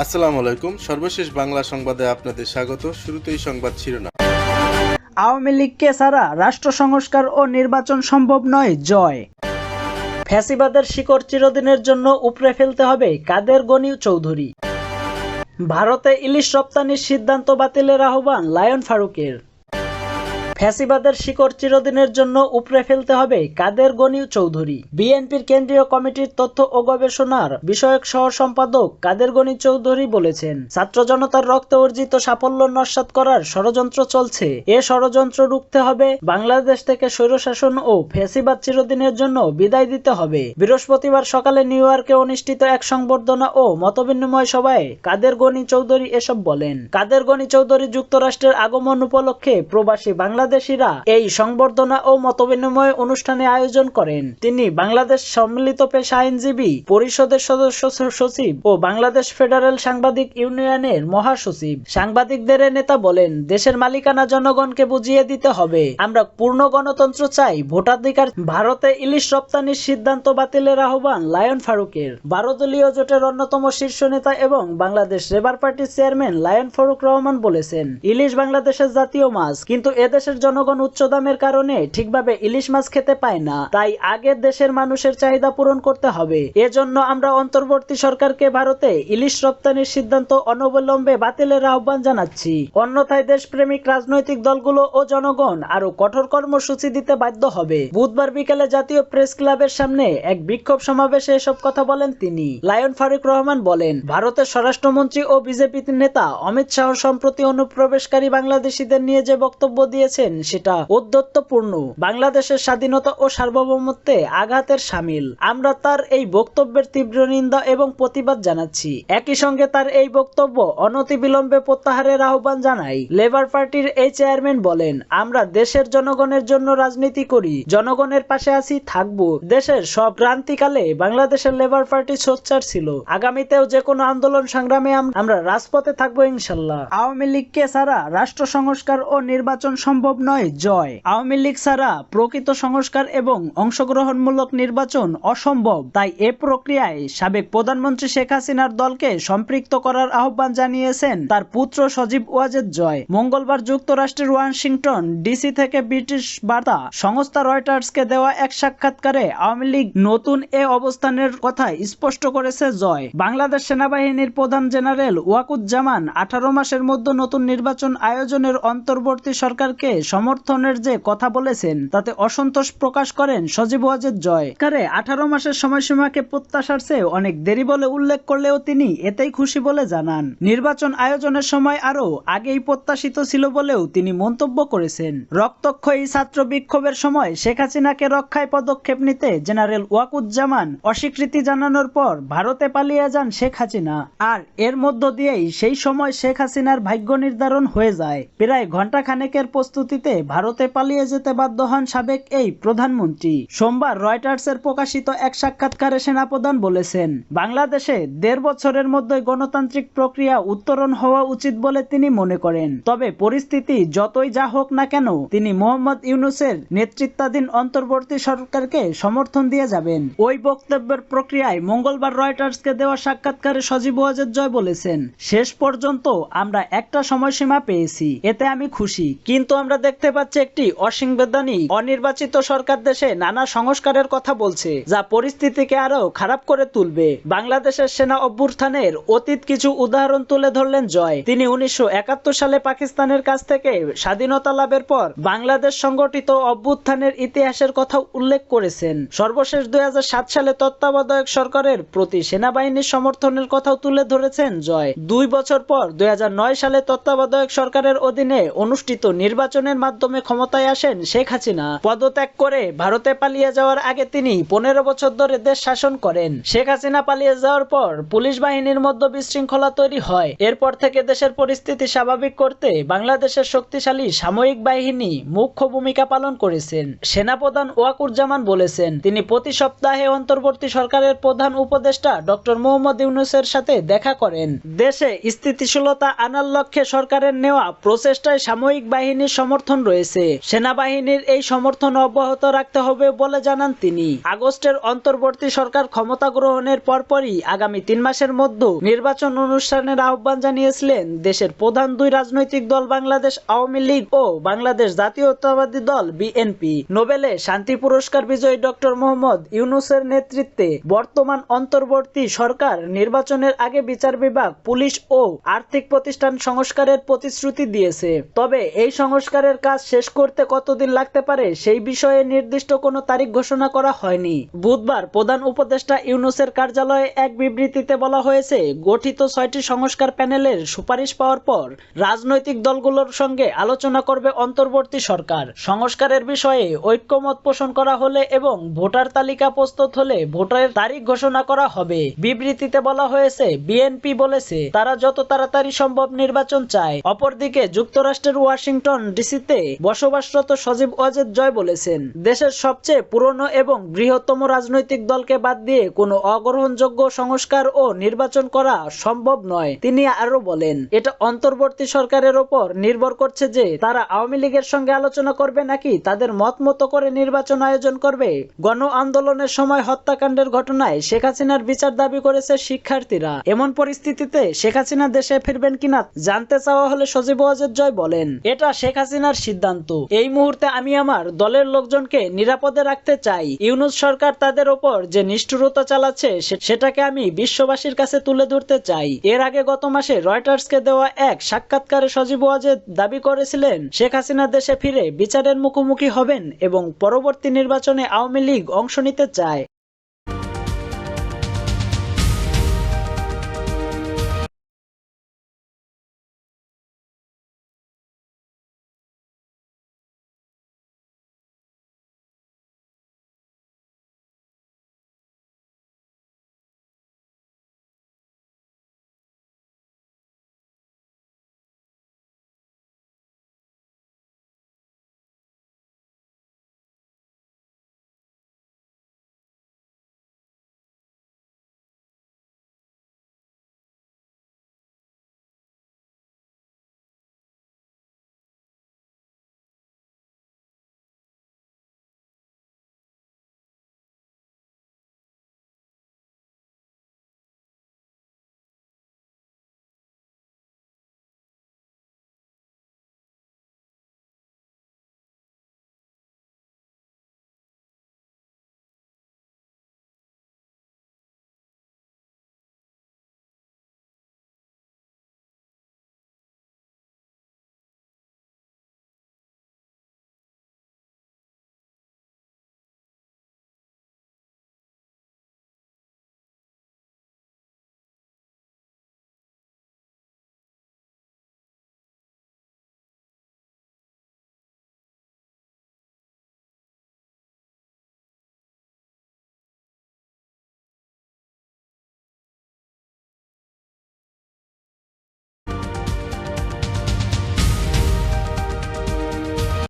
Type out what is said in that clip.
আসসালামু আলাইকুম। সর্বশেষ বাংলা সংবাদে আপনাদের স্বাগত। শুরুতেই সংবাদ শিরোনাম। আওয়ামী লীগকে ছাড়া রাষ্ট্র সংস্কার ও নির্বাচন সম্ভব নয়। জয়। ফ্যাসিবাদের শিকড় চিরদিনের জন্য উপড়ে ফেলতে হবে কাদের গনি চৌধুরী। ভারতে ইলিশ রপ্তানির সিদ্ধান্ত বাতিলের আহ্বান লায়ন ফারুকের। ফ্যাসিবাদের শিকড় চিরদিনের জন্য উপড়ে ফেলতে হবে কাদের গনি চৌধুরী। বিএনপির কেন্দ্রীয় কমিটির তথ্য ও গবেষণার বিষয়ক সহ সম্পাদক কাদের গনি চৌধুরী বলেছেন, ছাত্র জনতার রক্তে অর্জিত সাফল্য নস্যাৎ করার ষড়যন্ত্র চলছে। এ ষড়যন্ত্র রুখতে হবে। বাংলাদেশ থেকে স্বৈরশাসন ও ফ্যাসিবাদ চিরদিনের জন্য বিদায় দিতে হবে। বৃহস্পতিবার সকালে নিউ ইয়র্কে অনুষ্ঠিত এক সংবর্ধনা ও মতবিনিময় সভায় কাদের গনি চৌধুরী এসব বলেন। কাদের গনি চৌধুরী যুক্তরাষ্ট্রের আগমন উপলক্ষে প্রবাসী বাংলাদেশিরা এই সংবর্ধনা ও মতবিনিময় অনুষ্ঠানে আয়োজন করেন। তিনি বাংলাদেশ সম্মিলিত পেশা আইনজীবী পরিষদের সদস্য সচিব ও বাংলাদেশ ফেডারেল সাংবাদিক ইউনিয়নের মহাসচিব। সাংবাদিকদের নেতা বলেন, দেশের মালিকানা জনগণকে বুঝিয়ে দিতে হবে। আমরা পূর্ণ গণতন্ত্র চাই, ভোটাধিকার। ভারতে ইলিশ রপ্তানির সিদ্ধান্ত বাতিলের আহ্বান লায়ন ফারুকের। 12 দলীয় জোটের অন্যতম শীর্ষ নেতা এবং বাংলাদেশ লেবার পার্টির চেয়ারম্যান লায়ন ফারুক রহমান বলেছেন, ইলিশ বাংলাদেশের জাতীয় মাছ, কিন্তু এদেশের জনগণ উচ্চ দামের কারণে ঠিকভাবে ইলিশ মাছ খেতে পায় না। তাই আগে দেশের মানুষের চাহিদা পূরণ করতে হবে। এজন্য আমরা অন্তর্বর্তী সরকারকে ভারতে ইলিশ রপ্তানির সিদ্ধান্ত অনবলম্বে বাতিলের আহ্বান জানাচ্ছি। অন্যথায় দেশপ্রেমিক রাজনৈতিক দলগুলো ও জনগণ আরো কঠোর কর্মসূচি দিতে বাধ্য হবে। বুধবার বিকেলে জাতীয় প্রেস ক্লাবের সামনে এক বিক্ষোভ সমাবেশে এসব কথা বলেন তিনি। লায়ন ফারুক রহমান বলেন, ভারতের স্বরাষ্ট্রমন্ত্রী ও বিজেপি নেতা অমিত শাহ সম্প্রতি অনুপ্রবেশকারী বাংলাদেশিদের নিয়ে যে বক্তব্য দিয়েছেন সেটা ঔদ্ধত্যপূর্ণ, বাংলাদেশের স্বাধীনতা ও সার্বভৌমত্বে আঘাতের শামিল। আমরা তার এই বক্তব্যের তীব্র নিন্দা এবং প্রতিবাদ জানাচ্ছি। একই সঙ্গে তার এই বক্তব্য অনতিবিলম্বে প্রত্যাহারের আহ্বান জানাই। লেবার পার্টির এই চেয়ারম্যান বলেন, আমরা দেশের জনগণের জন্য রাজনীতি করি, জনগণের পাশে আছি, থাকবো। দেশের সব ক্রান্তিকালে বাংলাদেশের লেবার পার্টি সোচ্চার ছিল। আগামীতেও যে কোনো আন্দোলন সংগ্রামে আমরা রাজপথে থাকবো ইনশাল্লাহ। আওয়ামী লীগকে ছাড়া রাষ্ট্র সংস্কার ও নির্বাচন সম্ভব নয়। জয়। আওয়ামী লীগ ছাড়া প্রকৃত সংস্কার এবং অংশগ্রহণমূলক নির্বাচন অসম্ভব। তাই এ প্রক্রিয়ায় সাবেক প্রধানমন্ত্রী শেখ হাসিনার দলকে সম্পৃক্ত করার আহ্বান জানিয়েছেন তার পুত্র সজীব ওয়াজেদ জয়। মঙ্গলবার যুক্তরাষ্ট্রের ওয়াশিংটন ডিসি থেকে ব্রিটিশ বার্তা সংস্থা রয়টার্সকে দেওয়া এক সাক্ষাৎকারে আওয়ামী লীগ নতুন এ অবস্থানের কথা স্পষ্ট করেছে জয়। বাংলাদেশ সেনাবাহিনীর প্রধান জেনারেল ওয়াকুজ্জামান 18 মাসের মধ্যে নতুন নির্বাচন আয়োজনের অন্তর্বর্তী সরকারকে সমর্থনের যে কথা বলেছেন তাতে অসন্তোষ প্রকাশ করেন সজীব ওয়াজেদ জয়। 18 মাসের সময়সীমাকে প্রত্যাশার চেয়ে অনেক দেরি বলে উল্লেখ করলেও তিনি এতেই খুশি বলে জানান। নির্বাচন আয়োজনের সময় আরও আগেই প্রত্যাশিত ছিল বলেও তিনি মন্তব্য করেছেন। রক্তক্ষয়ী ছাত্র বিক্ষোভের সময় শেখ হাসিনাকে রক্ষায় পদক্ষেপ নিতে জেনারেল ওয়াকুজ্জামান অস্বীকৃতি জানানোর পর ভারতে পালিয়ে যান শেখ হাসিনা। আর এর মধ্য দিয়েই সেই সময় শেখ হাসিনার ভাগ্য নির্ধারণ হয়ে যায়। প্রায় ঘণ্টা খানেকের প্রস্তুতিতে ভারতে পালিয়ে যেতে বাধ্য হন সাবেক এই প্রধানমন্ত্রী। সোমবার রয়টার্সের প্রকাশিত এক সাক্ষাৎকারে সেনাপ্রধান বলেছেন, বাংলাদেশে 1.5 বছরের মধ্যে গণতান্ত্রিক প্রক্রিয়া উত্তরণ হওয়া উচিত বলে তিনি মনে করেন। তবে পরিস্থিতি যতই যা হোক না কেন তিনি মোহাম্মদ ইউনূসের নেতৃত্বাধীন অন্তর্বর্তী সরকারকে সমর্থন দিয়ে যাবেন। ওই বক্তব্যের প্রক্রিয়ায় মঙ্গলবার রয়টার্সকে দেওয়া সাক্ষাৎকারে সজীব ওয়াজেদ জয় বলেছেন, শেষ পর্যন্ত আমরা একটা সময়সীমা পেয়েছি, এতে আমি খুশি। কিন্তু আমরা দেখতে পাচ্ছি একটি অসাংবিধানিক অনির্বাচিত সরকার দেশে নানা সংস্কারের কথা বলছে, যা পরিস্থিতিকে আরো খারাপ করে তুলবে। বাংলাদেশের সেনা অভ্যুত্থানের অতীত কিছু উদাহরণ তুলে ধরলেন জয়। তিনি 1971 সালে পাকিস্তানের কাছ থেকে স্বাধীনতা লাভের পর বাংলাদেশ সংগঠিত অভ্যুত্থানের ইতিহাসের কথা উল্লেখ করেছেন। সর্বশেষ 2007 সালে তত্ত্বাবধায়ক সরকারের প্রতি সেনাবাহিনীর সমর্থনের কথাও তুলে ধরেছেন জয়। 2 বছর পর 2009 সালে তত্ত্বাবধায়ক সরকারের অধীনে অনুষ্ঠিত নির্বাচনের মাধ্যমে ক্ষমতায় আসেন শেখ হাসিনা। পদত্যাগ করে ভারতে পালিয়ে যাওয়ার আগে তিনি 15 বছর ধরে দেশ শাসন করেন। শেখ হাসিনা পালিয়ে যাওয়ার পর পুলিশ বাহিনীর মধ্যে বিশৃঙ্খলা তৈরি হয়। এরপর থেকে দেশের পরিস্থিতি স্বাভাবিক করতে বাংলাদেশের শক্তিশালী সামরিক বাহিনী মুখ্য ভূমিকা পালন করেছেন। সেনাপ্রধান ওয়াকুজ্জামান বলেছেন, তিনি প্রতি সপ্তাহে অন্তর্বর্তী সরকারের প্রধান উপদেষ্টা ডক্টর মোহাম্মদ ইউনূসের সাথে দেখা করেন। দেশে স্থিতিশীলতা আনার লক্ষ্যে সরকারের নেওয়া প্রচেষ্টায় সামরিক বাহিনীর সমর্থন সমর্থন রয়েছে। সেনাবাহিনীর এই সমর্থন অব্যাহত রাখতে হবে বলে জানান তিনি। আগস্টের অন্তর্বর্তী সরকার ক্ষমতা গ্রহণের পরপরই আগামী 3 মাসের মধ্যে নির্বাচন অনুষ্ঠানের আহ্বান জানিয়েছিলেন দেশের প্রধান দুই রাজনৈতিক দল বাংলাদেশ আওয়ামী লীগ ও বাংলাদেশ জাতীয়তাবাদী দল বিএনপি। নোবেলে শান্তি পুরস্কার বিজয়ী ডক্টর মোহাম্মদ ইউনূসের নেতৃত্বে বর্তমান অন্তর্বর্তী সরকার নির্বাচনের আগে বিচার বিভাগ, পুলিশ ও আর্থিক প্রতিষ্ঠান সংস্কারের প্রতিশ্রুতি দিয়েছে। তবে এই সংস্কারের কাজ শেষ করতে কতদিন লাগতে পারে সেই বিষয়ে নির্দিষ্ট কোনো তারিখ ঘোষণা করা হয়নি। বুধবার প্রধান উপদেষ্টা ইউনূসের কার্যালয়ে এক বিবৃতিতে বলা হয়েছে, গঠিত 6টি সংস্কার প্যানেলের সুপারিশ পাওয়ার পর রাজনৈতিক দলগুলোর সঙ্গে আলোচনা করবে অন্তর্বর্তী সরকার। সংস্কারের বিষয়ে ঐক্যমত পোষণ করা হলে এবং ভোটার তালিকা প্রস্তুত হলে ভোটের তারিখ ঘোষণা করা হবে। বিবৃতিতে বলা হয়েছে, বিএনপি বলেছে তারা যত তাড়াতাড়ি সম্ভব নির্বাচন চায়। অপরদিকে যুক্তরাষ্ট্রের ওয়াশিংটন ডিসিতে বসবাসরত সজীব ওয়াজেদ জয় বলেছেন, দেশের সবচেয়ে পুরনো এবং বৃহত্তম রাজনৈতিক দলকে বাদ দিয়ে কোনো অগ্রহণযোগ্য সংস্কার ও নির্বাচন করা সম্ভব নয়। তিনি আরো বলেন, এটা অন্তর্বর্তী সরকারের ওপর নির্ভর করছে যে তারা আওয়ামী লীগের সঙ্গে আলোচনা করবে নাকি তাদের মত মতো করে নির্বাচন আয়োজন করবে। গণ আন্দোলনের সময় হত্যাকাণ্ডের ঘটনায় শেখ হাসিনার বিচার দাবি করেছে শিক্ষার্থীরা। এমন পরিস্থিতিতে শেখ হাসিনা দেশে ফিরবেন কিনা জানতে চাওয়া হলে সজীব ওয়াজেদ জয় বলেন, এটা শেখ হাসিনার সিদ্ধান্ত। এই মুহূর্তে আমি আমার দলের লোকজনকে নিরাপদে রাখতে চাই। ইউনূস সরকার তাদের ওপর যে নিষ্ঠুরতা চালাচ্ছে সেটাকে আমি বিশ্ববাসীর কাছে তুলে ধরতে চাই। এর আগে গত মাসে রয়টার্সকে দেওয়া এক সাক্ষাৎকারে সজীব ওয়াজেদ দাবি করেছিলেন, শেখ হাসিনা দেশে ফিরে বিচারের মুখোমুখি হবেন এবং পরবর্তী নির্বাচনে আওয়ামী লীগ অংশ নিতে চায়।